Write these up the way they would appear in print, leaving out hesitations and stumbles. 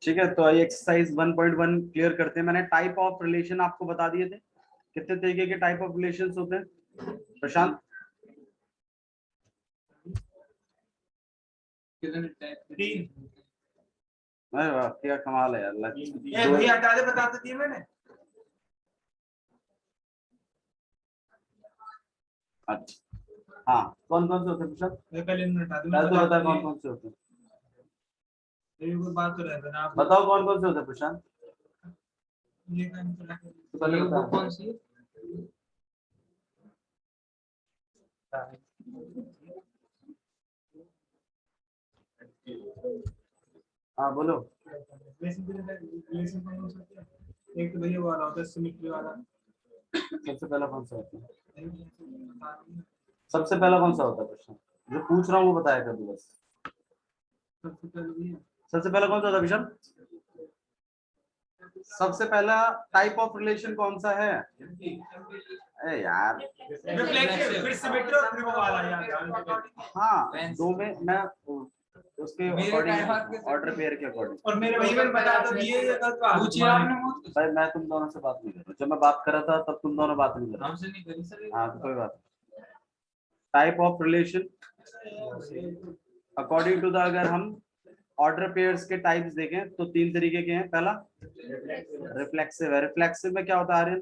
ठीक है, तो ये एक्सरसाइज 1.1 क्लियर करते हैं। मैंने टाइप ऑफ रिलेशन आपको बता दिए थे, कितने तरीके के टाइप ऑफ रिलेशंस होते हैं प्रशांत? अरे वाह, क्या कमाल है यार। भैया हटा दे, बता तो दिए मैंने। अच्छा हाँ, कौन कौन से होते हैं प्रशांत? पहले हटा दो, तो बता कौन कौन से होते हैं, कोई बात तो रहता ना। बताओ कौन कौन से होते हैं प्रशांत? ये तो पहले बता कौन सी हाँ बोलो। एक तो भैया वाला होता है सिमेट्री वाला। सबसे पहला कौन सा होता है? सबसे पहला कौन सा होता है प्रश्न? जो पूछ रहा हूँ वो बताया कर दो बस। सबसे पहला कौन सा होता है विशाल? सबसे पहला टाइप ऑफ रिलेशन कौन सा है? अरे यार फिर सिमेट्री और फिर वो वाला यार। हाँ, दो में मैं उसके अकॉर्डिंग ऑर्डर पेयर के अकॉर्डिंग। और मेरे भैया ने बता तो दिए, ये गलत बात पूछिए आपने। भाई मैं तुम दोनों से बात नहीं कर रहा, जब मैं बात कर रहा था तब तुम दोनों बात नहीं कर रहे। हमसे नहीं करी सर। हाँ तो कोई बात नहीं। Type of relation according to the, अगर हम ऑर्डर पेयर्स के टाइप्स देखें तो तीन तरीके के हैं। पहला रिफ्लेक्सिव है। रिफ्लेक्सिव में क्या होता है आर्यन?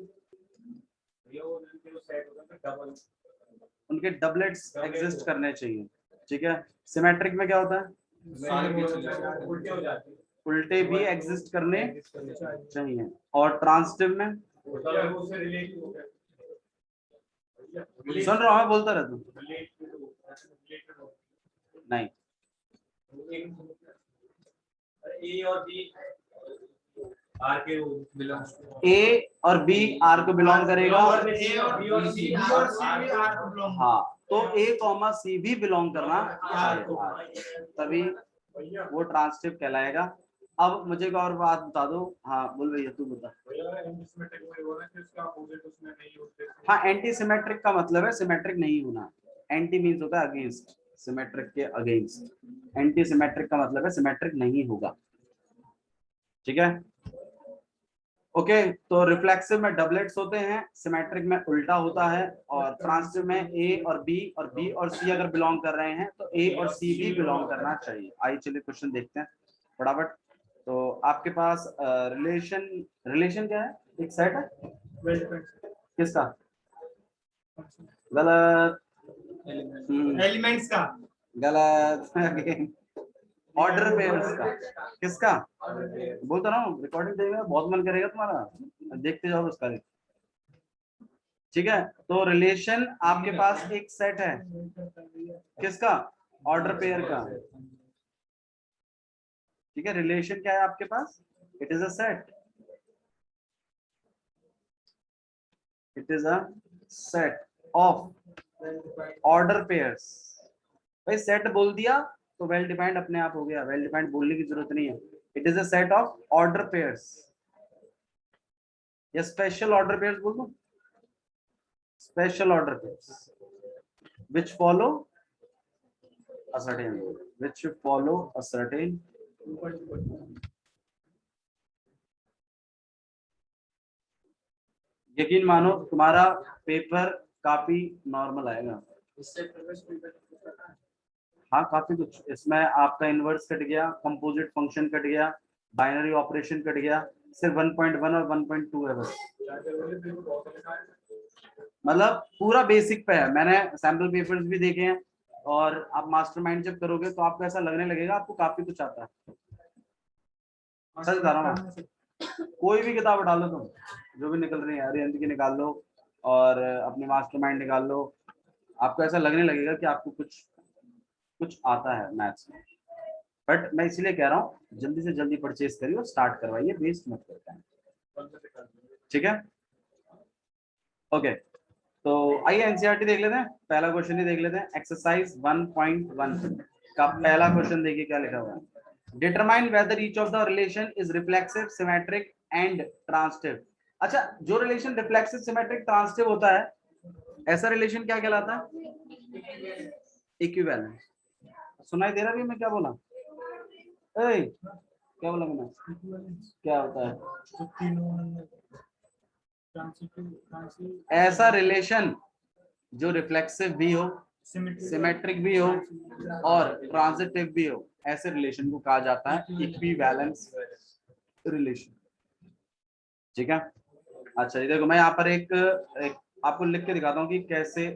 उनके डबलेट्स एग्जिस्ट करने चाहिए, ठीक है। सिमेट्रिक में क्या होता है? उल्टे भी एग्जिस्ट करने चाहिए। और ट्रांसिटिव में सुन रहा हूँ, बोलता रह तू। नहीं, ए और बी आर के ए और बी आर को बिलोंग करेगा। और ए और बी और सी और सी भी आर को बिलोंग। हाँ, तो ए कॉमा सी भी बिलोंग करना चाहिए, तभी वो ट्रांसिटिव कहलाएगा। अब मुझे एक और बात बता दो। हाँ बोल भैया, तू बता। हाँ, एंटी सिमेट्रिक का मतलब है सिमेट्रिक नहीं होना। एंटी मीन्स होता है अगेंस्ट, सिमेट्रिक के अगेंस्ट। एंटी सिमेट्रिक का मतलब है सिमेट्रिक नहीं होगा, ठीक है। ओके, तो रिफ्लेक्सिव में डबलेट्स होते हैं, सिमेट्रिक में उल्टा होता है, और ट्रांसिटिव में ए और बी और सी अगर बिलोंग कर रहे हैं तो ए और सी भी बिलोंग करना चाहिए। आइए चलिए क्वेश्चन देखते हैं फटाफट। तो आपके पास रिलेशन क्या है? एक सेट है किसका? गलत। एलिमेंट्स का गलत। ऑर्डर पेयर्स का। किसका? बोलता रहा हूँ, रिकॉर्डिंग देगा, बहुत मन करेगा तुम्हारा, देखते जाओ उसका। ठीक है, तो रिलेशन आपके पास एक सेट है किसका? ऑर्डर पेयर का। ठीक है, रिलेशन क्या है आपके पास? It is a set, it is a set of order pairs. भाई सेट बोल दिया तो वेल डिफाइंड अपने आप हो गया, वेल डिफाइंड बोलने की जरूरत नहीं है। It is a set of order pairs या स्पेशल ऑर्डर पेयर्स बोल दो। Special order pairs which follow a certain rule, which should follow a certain। यकीन मानो तुम्हारा पेपर काफी नॉर्मल आएगा। हाँ काफी कुछ इसमें आपका इनवर्स कट गया, कंपोजिट फंक्शन कट गया, बाइनरी ऑपरेशन कट गया। सिर्फ 1.1 और 1.2 है बस, मतलब पूरा बेसिक पे है। मैंने सैम्पल पेपर्स भी देखे हैं, और आप मास्टरमाइंड जब करोगे तो आपको ऐसा लगने लगेगा आपको काफी कुछ आता है। सच बता रहा हूँ, कोई भी किताब उठा लो तुम, जो भी निकल रही है, अरिहंत की निकाल लो और अपनी मास्टरमाइंड निकाल लो, आपको ऐसा लगने लगेगा कि आपको कुछ कुछ आता है मैथ्स में। बट मैं इसलिए कह रहा हूँ जल्दी से जल्दी परचेज करिए और स्टार्ट करवाइए, वेस्ट मत करते हैं, ठीक है। ओके, तो आइए एनसीईआरटी देख लेते हैं। पहला क्वेश्चन ही देख लेते हैं। एक्सरसाइज 1.1 का पहला क्वेश्चन देखिए क्या लिखा हुआ है। Determine whether each of the relation is reflexive, symmetric and transitive. अच्छा, जो रिलेशन रिफ्लेक्सिव, सिमेट्रिक, ट्रांसिटिव होता है, ऐसा रिलेशन क्या कहलाता है? इक्विवेलेंट। सुनाई दे रहा है मैं क्या बोला? क्या बोला मैंने, क्या होता है? ऐसा रिलेशन जो रिफ्लेक्सिव भी हो, सिमेट्रिक भी हो और ट्रांजिटिव भी हो, ऐसे रिलेशन को कहा जाता है इक्विवेलेंस रिलेशन। ठीक है। अच्छा ये देखो, मैं यहाँ पर एक आपको लिख के दिखाता हूँ कि कैसे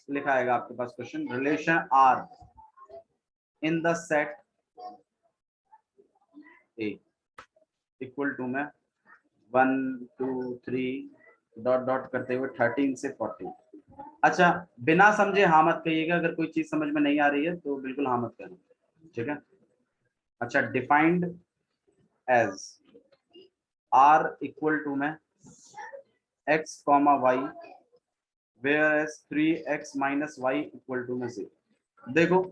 लिखा आएगा आपके पास question. Relation R in the set A equal to में 1 2 3 डॉट डॉट करते हुए 13 से 14। अच्छा बिना समझे हाँ मत कहिएगा, अगर कोई चीज समझ में नहीं आ रही है तो बिल्कुल हाँ मत कहना, ठीक है। अच्छा defined as R equal to में x comma y where as 3x minus y equal to में 0। देखो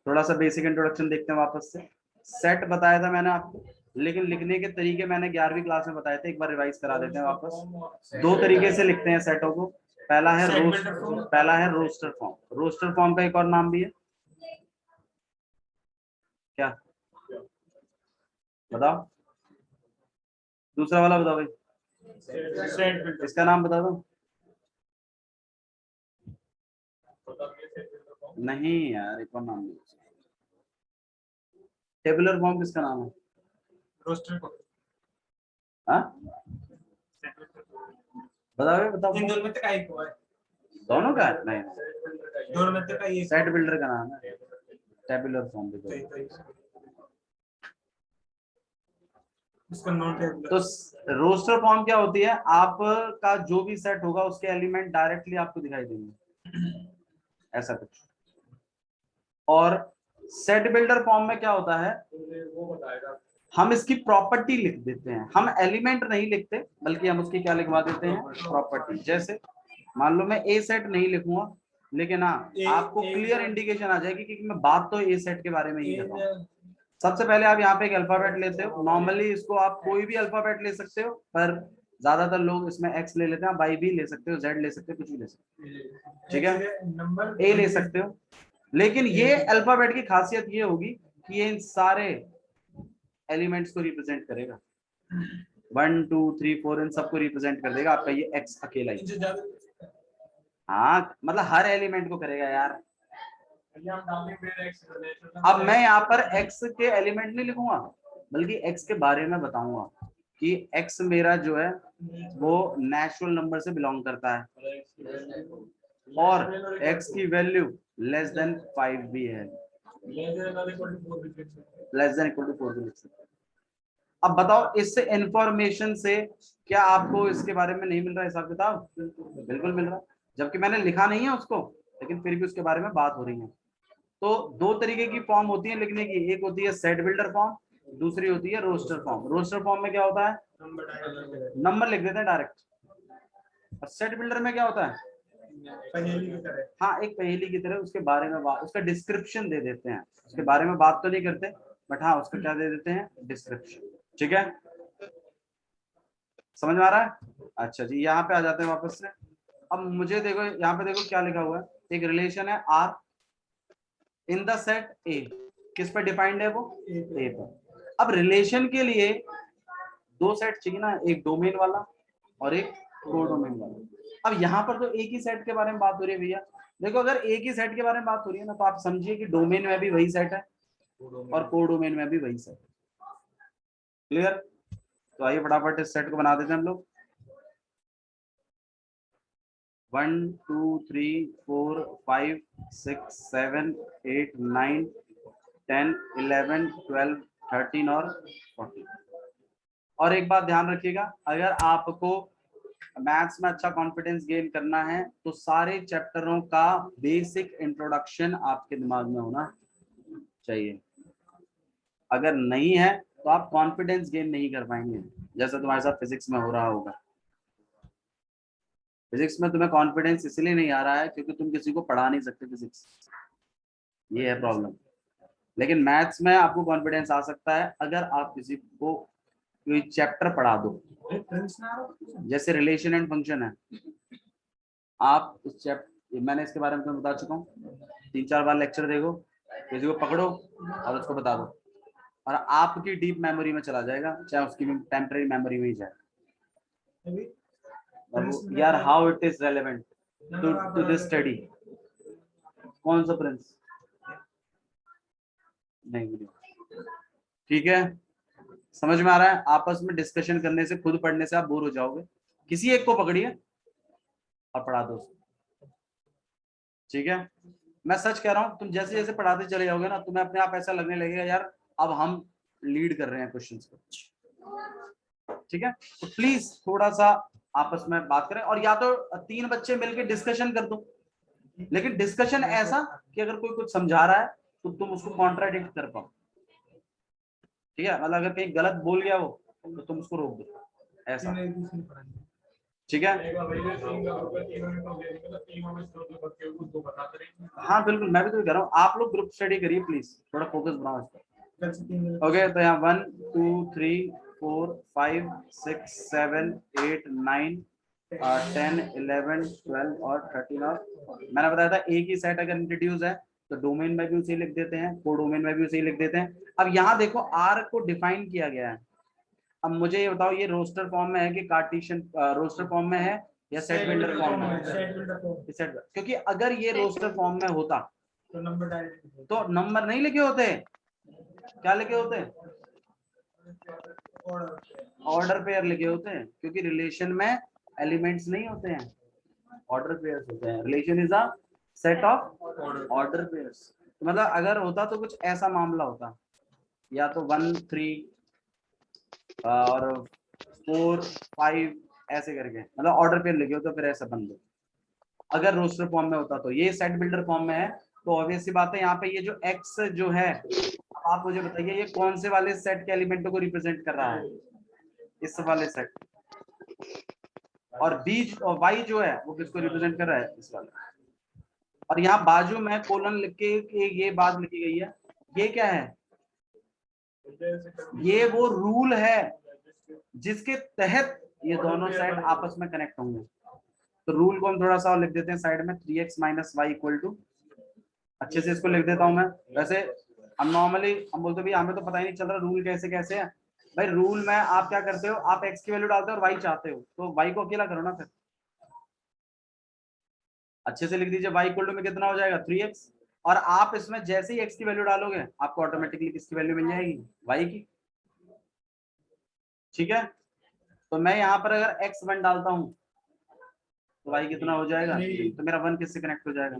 थोड़ा सा बेसिक इंट्रोडक्शन देखते हैं वापस से। सेट बताया था मैंने आपको, लेकिन लिखने के तरीके मैंने 11वीं क्लास में बताए थे, एक बार रिवाइज करा देते हैं वापस। दो तरीके से लिखते हैं सेटों को। पहला है रोस्टर फॉर्म। रोस्टर फॉर्म का एक और नाम भी है, क्या बताओ? दूसरा वाला बताओ भाई, इसका नाम बता दो। नहीं यार एक और नाम नहीं। टेबुलर फॉर्म किसका नाम है? हाँ बताओ बताओ। इन दोनों में से एक हुआ है। दोनों का नहीं, दोनों में से एक सेट बिल्डर का नाम है, टेबुलर फॉर्म भी तो। रोस्टर फॉर्म क्या होती है? आपका जो भी सेट होगा उसके एलिमेंट डायरेक्टली आपको दिखाई देंगे, ऐसा कुछ। और सेट बिल्डर फॉर्म में क्या होता है, वो बताएगा। हम इसकी प्रॉपर्टी लिख देते हैं, हम एलिमेंट नहीं लिखते बल्कि हम उसकी क्या लिखवा देते हैं, प्रॉपर्टी। जैसे मान लो मैं ए सेट नहीं लिखूंगा, लेकिन हाँ आपको क्लियर इंडिकेशन आ जाएगी कि मैं बात तो ए सेट के बारे में ही कर रहा हूँ। सबसे पहले आप यहाँ पे एक अल्फाबेट लेते हो, नॉर्मली इसको आप कोई भी अल्फाबेट ले सकते हो, पर ज्यादातर लोग इसमें एक्स ले लेते हैं, वाई भी ले सकते हो, जेड ले सकते हो, कुछ भी ले सकते हो, ठीक है, नंबर ए ले सकते हो। लेकिन ये अल्फाबेट की खासियत ये होगी कि ये इन सारे एलिमेंट्स को रिप्रेजेंट करेगा, 1 2 3 4 इन सबको रिप्रेजेंट कर देगा आपका ये एक्स अकेला ही। हाँ मतलब हर एलिमेंट को करेगा यार। अब मैं यहाँ पर x के एलिमेंट नहीं लिखूंगा, बल्कि x के बारे में बताऊंगा कि x मेरा जो है वो नेचुरल नंबर से बिलोंग करता है और x की वैल्यू लेस देन 5 भी है, लेस देन इक्वल टू 4 भी लिख सकते हैं। अब बताओ इससे इंफॉर्मेशन से क्या आपको इसके बारे में नहीं मिल रहा हिसाब किताब? बिल्कुल मिल रहा, जबकि मैंने लिखा नहीं है उसको, लेकिन फिर भी उसके बारे में बात हो रही है। तो दो तरीके की फॉर्म होती है लिखने की, एक होती है सेट बिल्डर फॉर्म, दूसरी होती है रोस्टर फॉर्म। रोस्टर फॉर्म में क्या होता है, नंबर लिख देते हैं डायरेक्ट, और सेट बिल्डर में क्या होता है, पहेली की तरह। हाँ एक पहेली की तरह उसके बारे में बात, उसका डिस्क्रिप्शन दे देते हैं, उसके बारे में बात तो नहीं करते बट हाँ उसका क्या दे देते हैं, डिस्क्रिप्शन। ठीक है, समझ में आ रहा है? अच्छा जी यहाँ पे आ जाते हैं वापस से। अब मुझे देखो यहाँ पे देखो क्या लिखा हुआ है, एक रिलेशन है R in the set A, किस पे डिफाइंड है वो, ए पर। अब रिलेशन के लिए दो सेट चाहिए ना, एक डोमेन वाला और एक कोडोमेन वाला। अब यहाँ पर तो एक ही सेट के बारे में बात हो रही है भैया। देखो अगर एक ही सेट के बारे में बात हो रही है ना, तो आप समझिए कि डोमेन में भी वही सेट है और कोडोमेन में भी वही सेट। क्लियर? तो आइए फटाफट इस सेट को बना देते हैं हम लोग। 1 2 3 4 5 6 7 8 9 10 11 12 13 और 14। और एक बात ध्यान रखिएगा, अगर आपको मैथ्स में अच्छा कॉन्फिडेंस गेन करना है तो सारे चैप्टरों का बेसिक इंट्रोडक्शन आपके दिमाग में होना चाहिए। अगर नहीं है तो आप कॉन्फिडेंस गेन नहीं कर पाएंगे, जैसा तुम्हारे साथ फिजिक्स में हो रहा होगा। फिजिक्स में तुम्हें कॉन्फिडेंस इसलिए नहीं आ रहा है क्योंकि तुम किसी को पढ़ा नहीं सकते फिजिक्स, ये है प्रॉब्लम। लेकिन मैथ्स में आपको कॉन्फिडेंस आ सकता है अगर आप किसी को कोई चैप्टर पढ़ा दो। जैसे रिलेशन एंड फंक्शन है, आप इस चैप्टर, मैंने इसके बारे में तुम्हें बता चुका हूँ, 3-4 बार लेक्चर देखो, किसी को पकड़ो और उसको बता दो। और आपकी डीप मेमोरी में चला जाएगा, चाहे उसकी टेम्पररी मेमोरी में ही जाए। यार how it is relevant to this study. कौन सा प्रिंस? नहीं, ठीक है, समझ में आ रहा है। आपस में डिस्कशन करने से, खुद पढ़ने से आप बोर हो जाओगे। किसी एक को पकड़िए और पढ़ा दो, ठीक है। मैं सच कह रहा हूँ, तुम जैसे जैसे पढ़ाते चले जाओगे ना, तुम्हें अपने आप ऐसा लगने लगेगा यार अब हम लीड कर रहे हैं क्वेश्चंस को, ठीक है। तो प्लीज थोड़ा सा आपस में बात करें, और या तो 3 बच्चे मिलकर डिस्कशन कर दो, लेकिन डिस्कशन ऐसा कि अगर कोई कुछ समझा रहा है तो तुम उसको कॉन्ट्राडिक्ट कर पाओ, ठीक है। मतलब अगर कहीं गलत बोल गया वो तो तुम उसको रोक दो, ऐसा, ठीक है। हाँ बिल्कुल, मैं भी तो कह रहा हूँ, आप लोग ग्रुप स्टडी करिए प्लीज, थोड़ा फोकस बनाओ इस पर। ओके, तो यहाँ 1 2 3 4 5 6 7 8 9 10 11 12 और 13 और मैंने बताया था एक ही सेट अगर इंट्रोड्यूस है तो डोमेन में भी उसे लिख देते हैं, कोडोमेन में भी उसे लिख देते हैं। अब यहाँ देखो आर को डिफाइन किया गया है। अब मुझे ये बताओ, ये रोस्टर फॉर्म में है कि कार्टेशियन रोस्टर फॉर्म में है या सेट बिल्डर फॉर्म में है? सेट, क्योंकि अगर ये रोस्टर फॉर्म में होता तो नंबर नहीं लिखे होते, क्या लिखे होते? ऑर्डर पेयर लिखे होते हैं, क्योंकि रिलेशन में एलिमेंट्स नहीं होते हैं, ऑर्डर पेयर्स होते हैं। Relation is a set of order pairs. तो मतलब अगर होता तो कुछ ऐसा मामला होता, या तो 1 3 और 4 5 ऐसे करके, मतलब ऑर्डर पेयर लिखे हो तो फिर ऐसा बन दो। अगर रोस्टर फॉर्म में होता तो ये सेट बिल्डर फॉर्म में है, तो ऑब्वियस सी बात है यहाँ पे ये जो एक्स जो है, आप मुझे बताइए ये कौन से वाले सेट के एलिमेंटों को रिप्रेजेंट कर रहा है? इस वाले सेट। और बी और वाई जो है वो किसको रिप्रेजेंट कर रहा है? इस वाले। और यहाँ बाजू में कोलन लिख के ये बात लिखी गई है, ये क्या है? ये वो रूल है जिसके तहत ये दोनों सेट आपस में कनेक्ट होंगे। तो रूल को हम थोड़ा सा लिख देते हैं साइड में, 3x minus y equal to, अच्छे से इसको लिख देता हूं मैं। वैसे हम नॉर्मली हम बोलते भाई हमें तो पता ही नहीं चल रहा रूल कैसे कैसे है। भाई रूल में आप क्या करते हो, आप x की वैल्यू डालते हो और y चाहते हो, तो y को अकेला करो ना फिर। अच्छे से लिख दीजिए, y इक्वल टू में कितना हो जाएगा? 3x। और आप इसमें जैसे ही x की वैल्यू डालोगे आपको ऑटोमेटिकली किसकी वैल्यू मिल जाएगी? y की, ठीक है। तो मैं यहाँ पर अगर x1 डालता हूँ तो y कितना हो जाएगा? तो मेरा 1 किससे कनेक्ट हो जाएगा?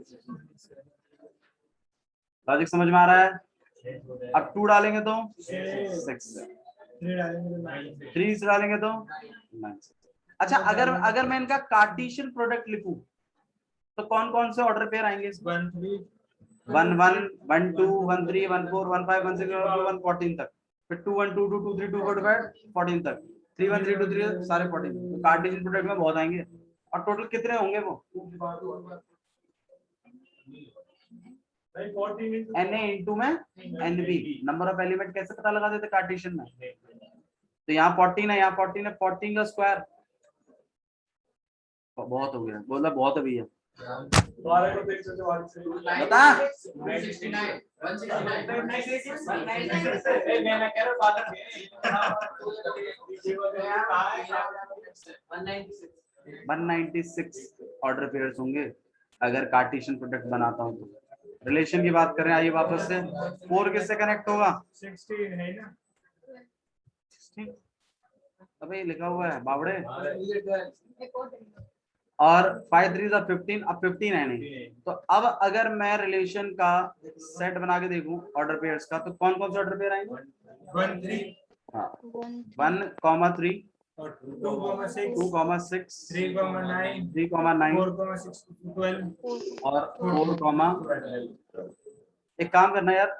लॉजिक समझ में आ रहा है? अब 2 डालेंगे तो 6, 3 से डालेंगे तो 9। अच्छा, अगर मैं इनका कार्टेशियन प्रोडक्ट लिखूं तो कौन कौन से ऑर्डर पेयर आएंगे? 1 1 1 2 1 3 1 4 1 5 1 6 1 14 तक, फिर 2 1 2 2 2 3 2 4 5 14 तक, 3 1 3 2 3 सारे 14। तो कार्टेशियन प्रोडक्ट में बहुत आएंगे। और टोटल कितने होंगे वो? Na इंटू में Nb, नंबर ऑफ एलिमेंट कैसे पता लगा देते कार्टेशियन में? तो यहाँ 14 है, यहाँ 14 है, 14 का स्क्वायर बहुत हो गया, बोला बहुत है भैया बता। 196 ऑर्डर पेयर्स होंगे अगर कार्टेशियन प्रोडक्ट बनाता हूँ तो। रिलेशन की बात करें, आइए वापस से, 4 किससे कनेक्ट होगा? 16 है ना, 16 अबे लिखा हुआ है बावड़े। और 5 3 15, अब 15 है नहीं। तो अब अगर मैं रिलेशन का सेट बना के देखूं ऑर्डर पेयर्स का, तो कौन कौन से ऑर्डर पेयर आएंगे? 1 3, हाँ 1 3 2 6 3 9 और 4 एक काम करना यार,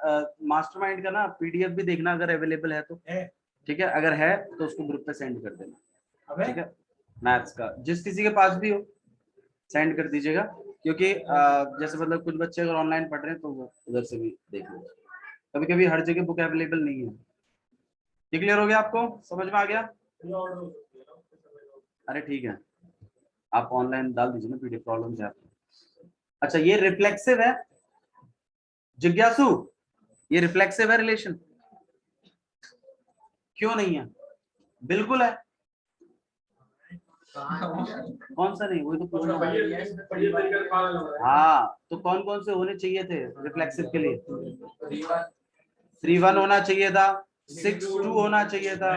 मास्टरमाइंड का ना पीडीएफ भी देखना अगर अवेलेबल है तो, ठीक है। अगर है तो उसको ग्रुप पे सेंड कर देना, ठीक है। मैथ्स का जिस किसी के पास भी हो सेंड कर दीजिएगा, क्योंकि जैसे मतलब कुछ बच्चे अगर ऑनलाइन पढ़ रहे हैं तो वो उधर से भी देख लो। कभी कभी हर जगह बुक अवेलेबल नहीं है। ये क्लियर हो गया आपको? समझ में आ गया? अरे ठीक है, आप ऑनलाइन डाल दीजिए ना पीडीएफ, प्रॉब्लम है आपको। अच्छा, ये रिफ्लेक्सिव है जिज्ञासु, ये रिफ्लेक्सिव है रिलेशन? क्यों नहीं है? बिल्कुल है। कौन सा नहीं? वही तो पूछ रहा हूं। हाँ, तो कौन कौन से होने चाहिए थे रिफ्लेक्सिव के लिए? 3-1 होना चाहिए था, 6-2 होना चाहिए था।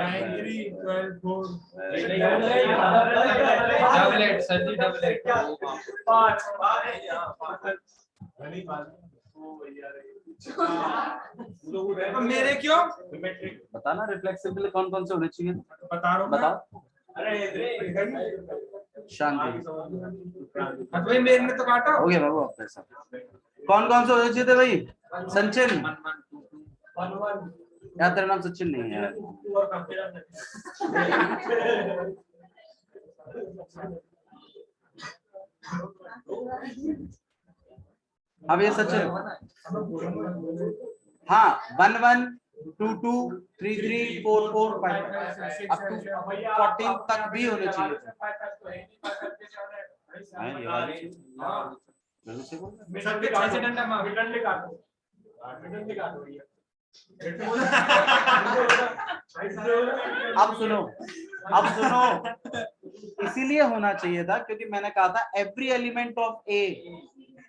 मेरे क्यों? बता ना, रिफ्लेक्सिव के लिए कौन कौन से होने चाहिए? बता रहा हूँ। बताओ। शांति। भाई मेरे ने तो काटा। हो गया बाबू आपका ऐसा। कौन कौन से होने चाहिए थे भाई? सचिन, यार तेरा नाम सचिन नहीं है यार। अब ये सचिन, हाँ 1-1, 2-2, 3-3, 4-4, 5-5 अब to 14 तक भी होने चाहिए थे। हाँ, ये वाली चीज। जरूर से बोल। अब सुनो, अब सुनो, इसीलिए होना चाहिए था क्योंकि मैंने कहा था एवरी एलिमेंट ऑफ ए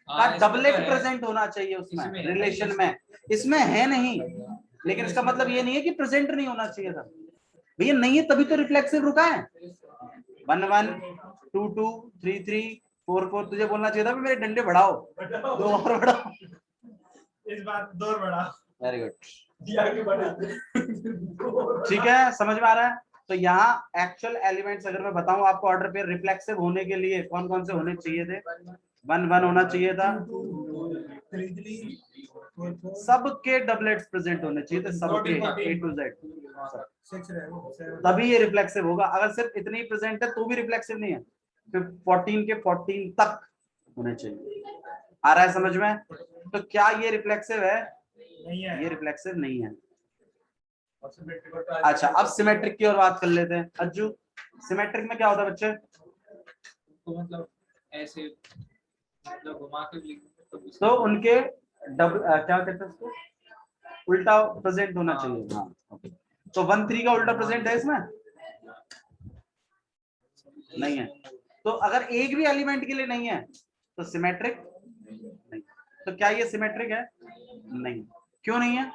का डबलेट प्रेजेंट होना चाहिए उसमें रिलेशन में। इसमें है नहीं, लेकिन इसका मतलब ये नहीं है कि प्रेजेंट नहीं होना चाहिए था। भैया नहीं है तभी तो रिफ्लेक्सिव रुका है। 1-1, 2-2, 3-3, 4-4 तुझे बोलना चाहिए था मेरे डंडे बढ़ाओ, 2 और बढ़ाओ। इस बार 2 और बढ़ा। वेरी गुड, ठीक है, समझ में आ रहा है? तो यहाँ एक्चुअल एलिमेंट्स अगर मैं बताऊं आपको ऑर्डर पे, रिफ्लेक्सिव होने के लिए कौन कौन से होने चाहिए थे? 1-1 होना चाहिए था, सबके डबलेट्स प्रेजेंट होने चाहिए थे, सबके A to Z, तभी ये रिफ्लेक्सिव होगा। अगर सिर्फ इतने ही प्रेजेंट है तो भी रिफ्लेक्सिव नहीं है, फिर 14 के 14 तक होने चाहिए। आ रहा है समझ में? तो क्या ये रिफ्लेक्सिव है? नहीं है, ये रिफ्लेक्सिव नहीं है। अच्छा, अब सिमेट्रिक की ओर बात कर लेते हैं। अज्जू, सिमेट्रिक में क्या होता है बच्चे? तो मतलब ऐसे मतलब घुमा के तो उनके डबल क्या कहते हैं उसको, उल्टा प्रेजेंट होना चाहिए। हाँ, okay. तो 1-3 का उल्टा प्रेजेंट है इसमें? नहीं है। तो अगर एक भी एलिमेंट के लिए नहीं है तो सिमेट्रिक नहीं। तो क्या ये सिमेट्रिक है? नहीं। क्यों नहीं है?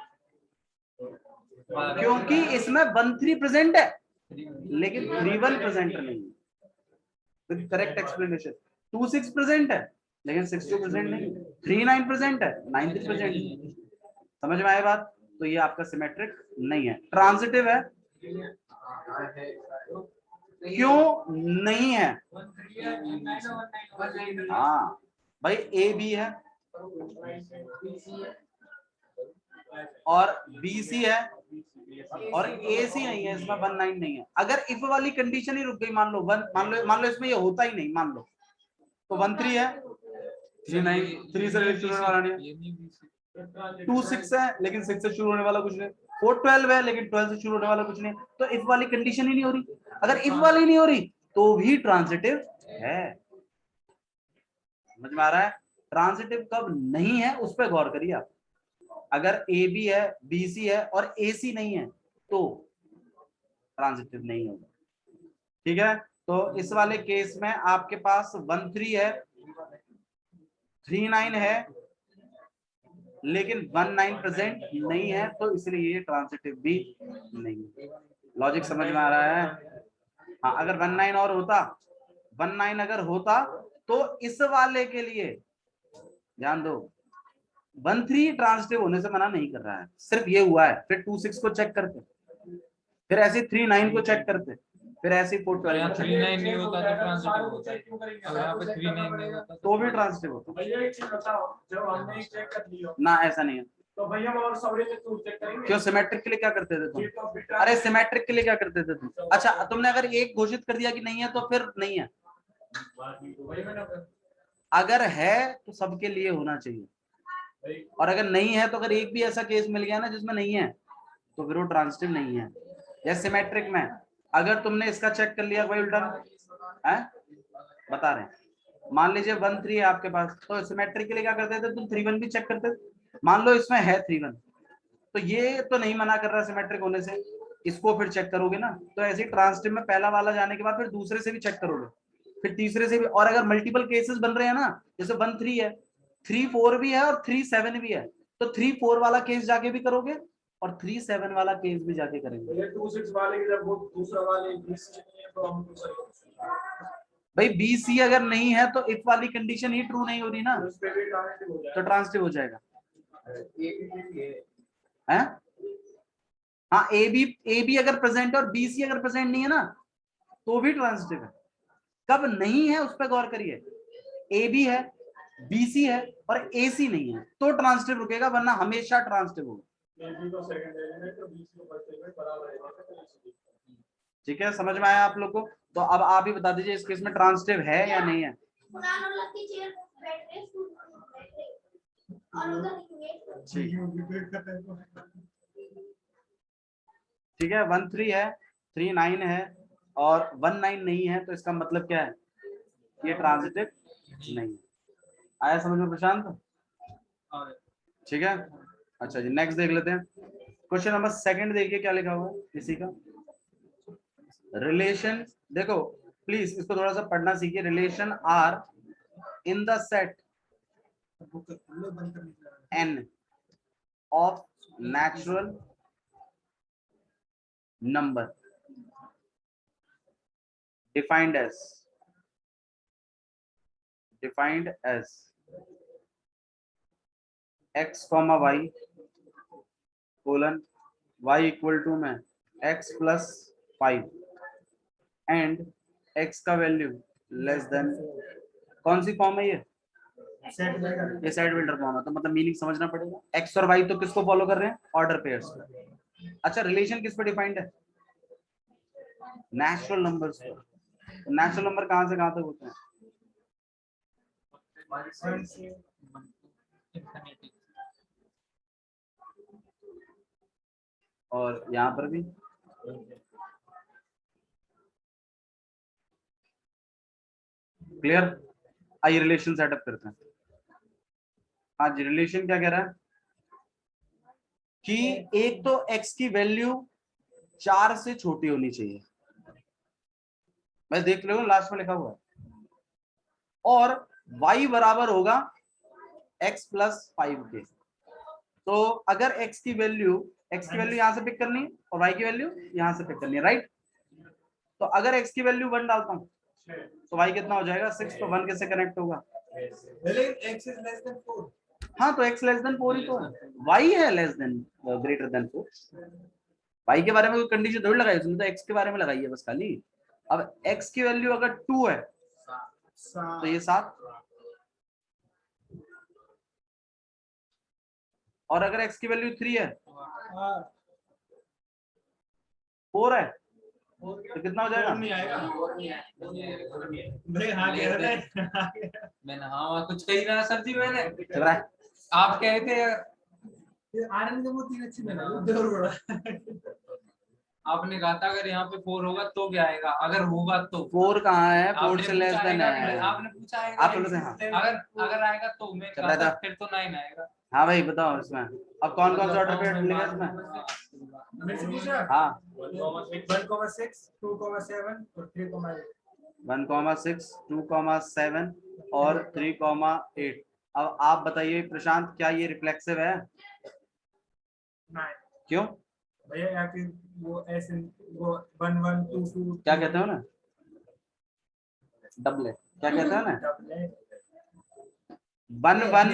क्योंकि इसमें 1-3 प्रेजेंट है लेकिन 3-1 प्रेजेंट नहीं है। Correct explanation. 2-6 प्रेजेंट है लेकिन 6-2 प्रेजेंट नहीं है। 3-9 प्रेजेंट है, 9-3 प्रेजेंट नहीं। समझ में आए बात? तो ये आपका सिमेट्रिक नहीं है, ट्रांजिटिव है। क्यों नहीं है? हाँ भाई, ए बी है और बी सी है और ए सी नहीं है, इसमें 1-9 नहीं है। अगर इफ वाली कंडीशन ही रुक गई, मान लो 1, मान लो इसमें ये होता ही नहीं, मान लो तो 1-3 है, 3-9, 3 से शुरू होने वाला नहीं है, 2-6 है लेकिन 6 से शुरू होने वाला कुछ नहीं, 4-12 है लेकिन 12 से शुरू होने वाला कुछ नहीं। तो इफ वाली कंडीशन ही नहीं हो रही। अगर इफ वाली नहीं हो रही तो भी ट्रांजिटिव है। समझ में आ रहा है? ट्रांजिटिव कब नहीं है उस पर गौर करिए आप। अगर ए बी है, बी सी है और ए सी नहीं है तो ट्रांजिटिव नहीं होगा। ठीक है, तो इस वाले केस में आपके पास 1-3 है, 3-9 है लेकिन 1-9 प्रेजेंट नहीं है, तो इसलिए ये ट्रांजिटिव भी नहीं। लॉजिक समझ में आ रहा है? हाँ, अगर 1-9 और होता, 1-9 अगर होता तो इस वाले के लिए ध्यान दो, 1-3 ट्रांजिटिव होने से मना नहीं कर रहा है, सिर्फ ये हुआ है। फिर 2-6 को चेक करते, फिर ऐसे 3-9 को चेक करते, फिर ऐसे 4-12 को 3-9 नहीं होता तो ट्रांजिटिव होता है। अगर यहाँ पे 3-9 नहीं होता तो भी ट्रांजिटिव होता भैया एक चीज बताओ, जब हमने चेक कर लिया ना। ऐसा नहीं है। तो भैया और सवरे में तू चेक करेंगे क्यों? सिमेट्रिक के लिए क्या करते थे ये तुम? तो बेटा अरे सिमेट्रिक के लिए क्या करते थे तुम? अच्छा, तुमने अगर एक घोषित कर दिया कि नहीं है तो फिर नहीं है। अगर है तो सबके लिए होना चाहिए, और अगर नहीं है तो अगर एक भी ऐसा केस मिल गया ना जिसमें नहीं है तो फिर वो ट्रांजिटिव नहीं है। जैसे सिमेट्रिक में अगर तुमने इसका चेक कर लिया भाई उल्टा है, बता रहे हैं, मान लीजिए 1-3 है आपके पास, तो सिमेट्रिक के लिए क्या करते थे तुम? 3-1 भी चेक करते थे। मान लो इसमें है 3-1, तो ये तो नहीं मना कर रहा सिमेट्रिक होने से, इसको फिर चेक करोगे ना, तो ऐसे ट्रांजिटिव में पहला वाला जाने के बाद फिर दूसरे से भी चेक करोगे, फिर तीसरे से भी, और अगर मल्टीपल केसेस बन रहे हैं ना, जैसे 1-3 है, 3-4 भी है और 3-7 भी है, तो 3-4 वाला केस जाके भी करोगे और 3-7 वाला केस भी जाके करेंगे। 2-6 वाले की जब वो दूसरा वाले BC नहीं है तो हम भाई BC अगर नहीं है तो इफ वाली कंडीशन ही ट्रू नहीं हो रही ना, उस पे भी ट्रांजिटिव हो तो जाएगा। ट्रांजिटिव हो जाएगा है। हाँ ए बी अगर प्रेजेंट है और BC अगर प्रेजेंट नहीं है ना, तो भी ट्रांजिटिव है। कब नहीं है उस पर गौर करिए, ए बी है, BC है और AC नहीं है तो ट्रांजिटिव रुकेगा, वरना हमेशा ट्रांजिटिव होगा। AB को सेकंड एलिमेंट और BC को फर्स्ट एलिमेंट बराबर है। ठीक है, समझ में आया आप लोग को? तो अब आप ही बता दीजिए इस केस में ट्रांजिटिव है या नहीं है। ठीक है, 1-3 है, 3-9 है और 1-9 नहीं है, तो इसका मतलब क्या है, ये ट्रांजिटिव नहीं है। आया समझ में प्रशांत? ठीक है, अच्छा जी नेक्स्ट देख लेते हैं। क्वेश्चन नंबर 2 देखिए क्या लिखा हुआ है किसी का। रिलेशन, देखो प्लीज इसको थोड़ा सा पढ़ना सीखिए। Relation R in the set n of natural number defined as x comma y colon y equal to में x plus 5 and x का वैल्यू लेस देन, कौन सी फॉर्म है ये सेट बिल्डर फॉर्म है, तो मतलब मीनिंग समझना पड़ेगा। x और y तो किसको फॉलो कर रहे हैं, ऑर्डर पेयर्स को। अच्छा रिलेशन किस पे डिफाइंड है, नेचुरल नंबर्स पर। नेचुरल नंबर कहां से कहां तक होते हैं, और यहाँ पर भी क्लियर। आइए रिलेशन सेटअप करते हैं। हाँ जी, रिलेशन क्या कह रहा है कि एक तो x की वैल्यू 4 से छोटी होनी चाहिए, मैं देख लो लास्ट में लिखा हुआ है, और y बराबर होगा x plus 5 के। तो अगर x की वैल्यू यहां से पिक करनी है और y की वैल्यू यहां से पिक करनी है, राइट। तो अगर x की वैल्यू 1 डालता हूं तो y कितना हो जाएगा 6, तो 1 कैसे कनेक्ट होगा, x is less than 4। हाँ तो x लेस देन 4 ही तो है, y है less than greater than 4। y के बारे में कोई कंडीशन थोड़ी लगाई उसने, तो x के बारे में लगाई है बस खाली। अब x की वैल्यू अगर 2 है तो ये 7, और अगर x की वैल्यू 3 है 4 है तो कितना हो जाएगा, नहीं आएगा। भाई हाँ कह रहे थे। मैंने हाँ कुछ कही ना सर जी, मैंने चल रहा है। आप कहे थे ये आनंद को तीन अच्छी बना जरूर बड़ा। आपने कहा था अगर यहाँ पे 4 होगा तो क्या आएगा, अगर होगा तो 4 कहाँ है, 4 आपने से लेस पूछा देन आएगा, है। आपने पूछा आएगा, आप लोग हाँ अगर आएगा तो मैं चल रहा कहा था था। फिर तो 9 आएगा। हाँ भाई बताओ इसमें अब कौन कौन सा ऑर्डर पे मिलेगा इसमें। मेरे से पूछा हाँ 1,6 2,7 और 3,8। 1,6 2,7 और 3,8। अब आप बताइए प्रशांत, क्या ये रिफ्लेक्सिव है, नहीं क्यों, भैया यहाँ की वो ऐसे वो 1 1 2 2 क्या कहते हो ना, डबल क्या कहते हो ना, 1 1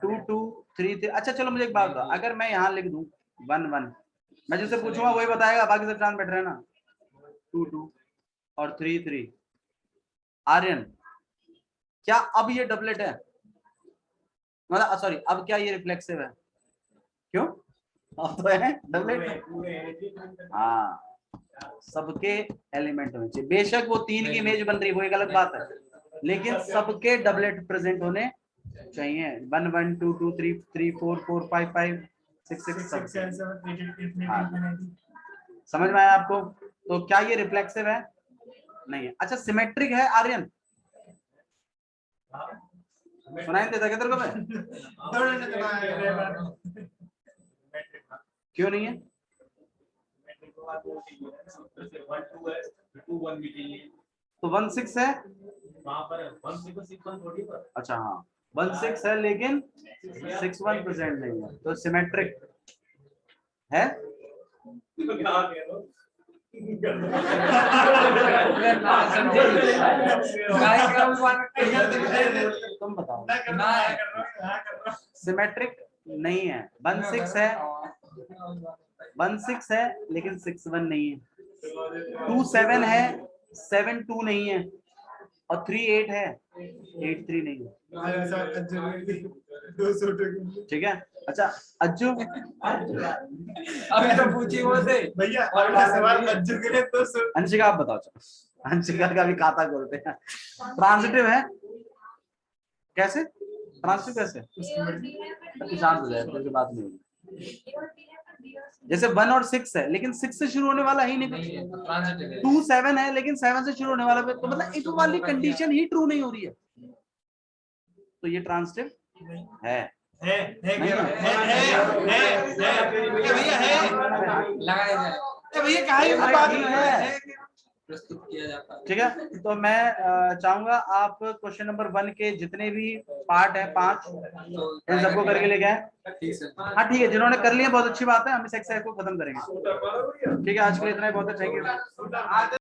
2 2 3 3। अच्छा चलो मुझे एक बात बताओ, अगर मैं यहाँ लिख दूं 1 1, मैं जिससे पूछूंगा वही बताएगा, बाकी सब चांद बैठ रहे हैं ना, 2 2 और 3 3। आर्यन क्या अब ये डबलेट है, मतलब सॉरी अब क्या ये रिफ्लेक्सिव है, क्यों, अब तो है डबलेट। हाँ सबके एलिमेंट होने चाहिए, बेशक वो 3 की इमेज बन रही है वो एक अलग बात है, लेकिन सबके डबलेट प्रेजेंट होने चाहिए। 1 1 2 2 3 3 4 4 5 5 6 6 7। समझ में आया आपको? तो क्या ये रिफ्लेक्सिव है, नहीं है। अच्छा सिमेट्रिक है आर्यन, सुनाई देता क्या तेरे को मैं, क्यों नहीं है, बाद वो चाहिए सूत्र से 1 2 है 2 1 भी चाहिए तो 1 6 है, वहां पर 1 6 6 1 थोड़ी पर अच्छा हाँ 1 6 है लेकिन 6 1 प्रेजेंट नहीं है, तो सिमेट्रिक है। क्या कह रहे हो तुम बताओ। ना सिमेट्रिक नहीं है, 1 6 है, 1 6 है लेकिन 6 1 नहीं है, 2 7 है, 7 2 नहीं है, और 3 8 है, 8 3 नहीं है। ठीक है, अच्छा अज्जू अभी तो पूछी वो थे भैया अगला सवाल अज्जू के लिए तो अंशिका आप बताओ। चलो अंशिका का भी खाता खोलते हैं। ट्रांजिटिव है कैसे, ट्रांजिटिव कैसे, तो शांत हो जाए फिर बात नहीं होगी। जैसे 1 और 6 है लेकिन 6 से शुरू होने वाला ही नहीं नहीं है, कुछ, तो ट्रांजिटिव है। 2 7 है लेकिन 7 से शुरू होने वाला है, तो मतलब इस वाली कंडीशन ही ट्रू नहीं हो रही है, तो ये ट्रांजिटिव है। है नहीं भैया है लगाया जाए, भैया कहा ये बात है प्रस्तुत किया जाता है। ठीक है, तो मैं चाहूंगा आप क्वेश्चन नंबर 1 के जितने भी पार्ट है 5 तो इन सबको करके लेके आए। ठीक है। हाँ ठीक है, जिन्होंने कर लिया बहुत अच्छी बात है, हम इस एक्सरसाइज को खत्म करेंगे। ठीक है, आज के लिए इतना ही बहुत है, थैंक यू।